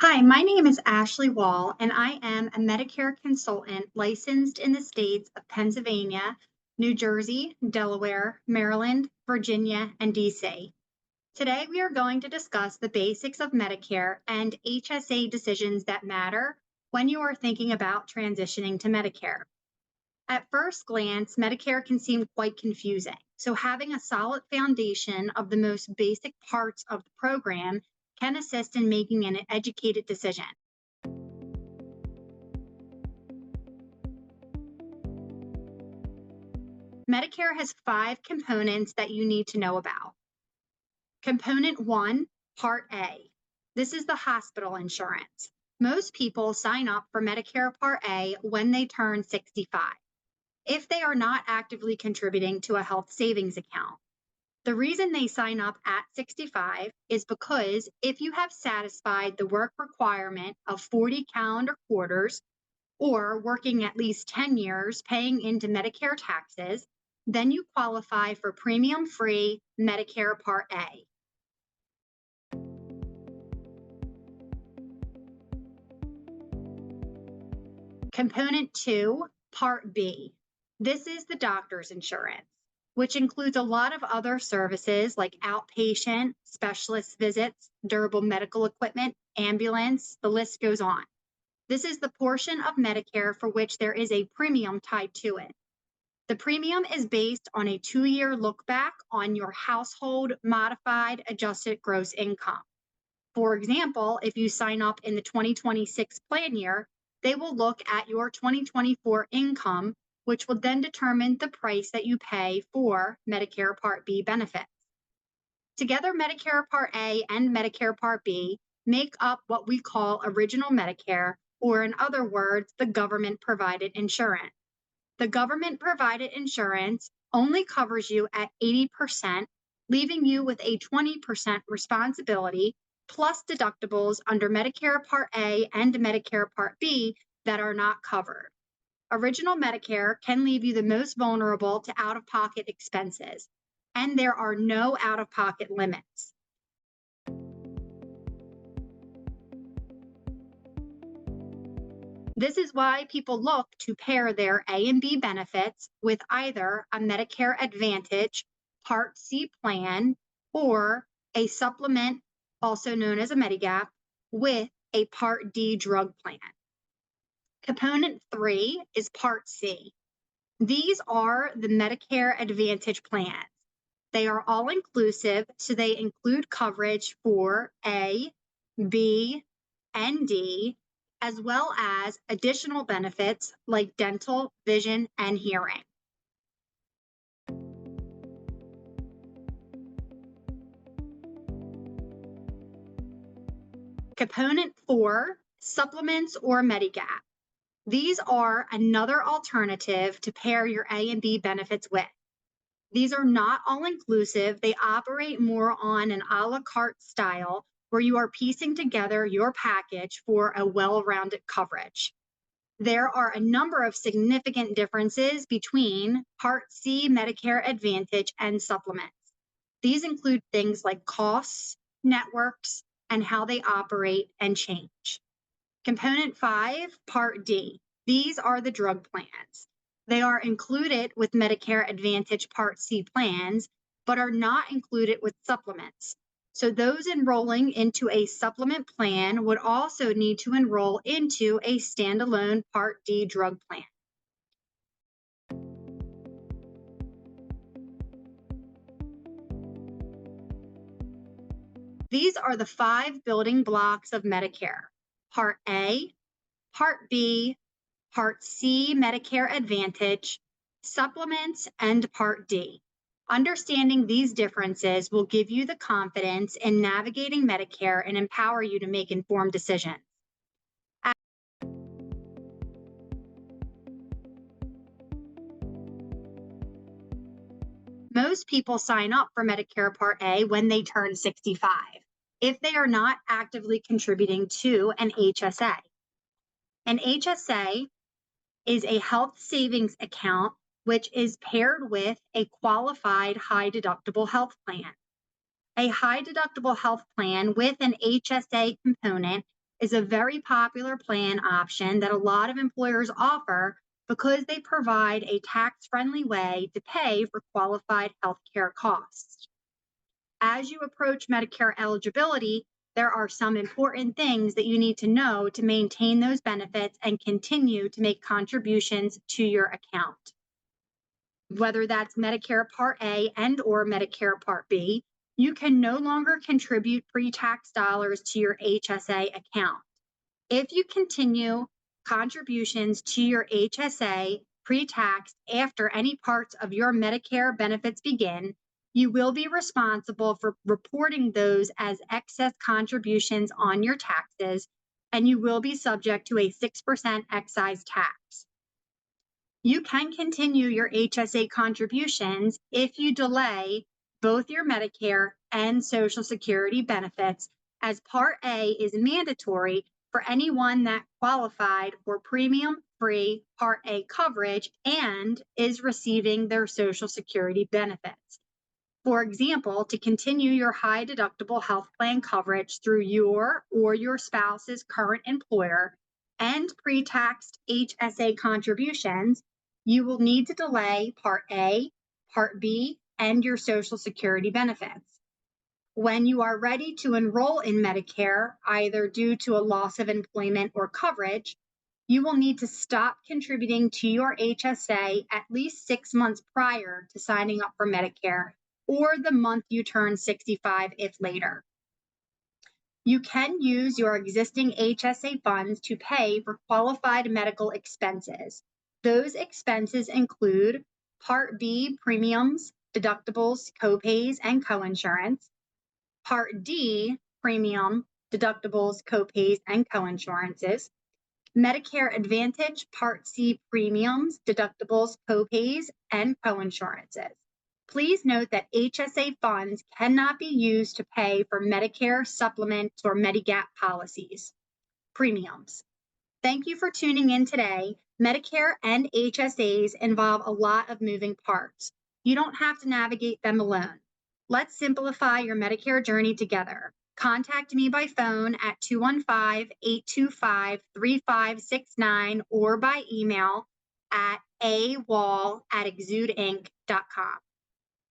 Hi, my name is Ashley Wall, and I am a Medicare consultant licensed in the states of Pennsylvania, New Jersey, Delaware, Maryland, Virginia, and DC. Today, we are going to discuss the basics of Medicare and HSA decisions that matter when you are thinking about transitioning to Medicare. At first glance, Medicare can seem quite confusing. So having a solid foundation of the most basic parts of the program can assist in making an educated decision. Medicare has 5 components that you need to know about. Component 1, Part A. This is the hospital insurance. Most people sign up for Medicare Part A when they turn 65, if they are not actively contributing to a health savings account. The reason they sign up at 65 is because if you have satisfied the work requirement of 40 calendar quarters or working at least 10 years paying into Medicare taxes, then you qualify for premium-free Medicare Part A. Component 2, Part B. This is the doctor's insurance, which includes a lot of other services like outpatient, specialist visits, durable medical equipment, ambulance, the list goes on. This is the portion of Medicare for which there is a premium tied to it. The premium is based on a 2-year look back on your household modified adjusted gross income. For example, if you sign up in the 2026 plan year, they will look at your 2024 income, which will then determine the price that you pay for Medicare Part B benefits. Together, Medicare Part A and Medicare Part B make up what we call original Medicare, or in other words, the government-provided insurance. The government-provided insurance only covers you at 80%, leaving you with a 20% responsibility plus deductibles under Medicare Part A and Medicare Part B that are not covered. Original Medicare can leave you the most vulnerable to out-of-pocket expenses, and there are no out-of-pocket limits. This is why people look to pair their A and B benefits with either a Medicare Advantage Part C plan or a supplement, also known as a Medigap, with a Part D drug plan. Component 3 is Part C. These are the Medicare Advantage plans. They are all inclusive, so they include coverage for A, B, and D, as well as additional benefits like dental, vision, and hearing. Component 4, supplements or Medigap. These are another alternative to pair your A and B benefits with. These are not all-inclusive. They operate more on an a la carte style where you are piecing together your package for a well-rounded coverage. There are a number of significant differences between Part C Medicare Advantage and supplements. These include things like costs, networks, and how they operate and change. Component 5, Part D. These are the drug plans. They are included with Medicare Advantage Part C plans, but are not included with supplements. So those enrolling into a supplement plan would also need to enroll into a standalone Part D drug plan. These are the 5 building blocks of Medicare: Part A, Part B, Part C Medicare Advantage, supplements, and Part D. Understanding these differences will give you the confidence in navigating Medicare and empower you to make informed decisions. Most people sign up for Medicare Part A when they turn 65, if they are not actively contributing to an HSA. An HSA is a health savings account which is paired with a qualified high deductible health plan. A high deductible health plan with an HSA component is a very popular plan option that a lot of employers offer because they provide a tax-friendly way to pay for qualified healthcare costs. As you approach Medicare eligibility, there are some important things that you need to know to maintain those benefits and continue to make contributions to your account. Whether that's Medicare Part A and or Medicare Part B, you can no longer contribute pre-tax dollars to your HSA account. If you continue contributions to your HSA pre-tax after any parts of your Medicare benefits begin, you will be responsible for reporting those as excess contributions on your taxes, and you will be subject to a 6% excise tax. You can continue your HSA contributions if you delay both your Medicare and Social Security benefits, as Part A is mandatory for anyone that qualified for premium-free Part A coverage and is receiving their Social Security benefits. For example, to continue your high deductible health plan coverage through your or your spouse's current employer and pre-taxed HSA contributions, you will need to delay Part A, Part B, and your Social Security benefits. When you are ready to enroll in Medicare, either due to a loss of employment or coverage, you will need to stop contributing to your HSA at least 6 months prior to signing up for Medicare, or the month you turn 65 if later. You can use your existing HSA funds to pay for qualified medical expenses. Those expenses include Part B premiums, deductibles, copays, and coinsurance, Part D premium, deductibles, copays, and coinsurances, Medicare Advantage Part C premiums, deductibles, copays, and coinsurances. Please note that HSA funds cannot be used to pay for Medicare supplements or Medigap policies. Premiums. Thank you for tuning in today. Medicare and HSAs involve a lot of moving parts. You don't have to navigate them alone. Let's simplify your Medicare journey together. Contact me by phone at 215-825-3569 or by email at awall@exudeinc.com.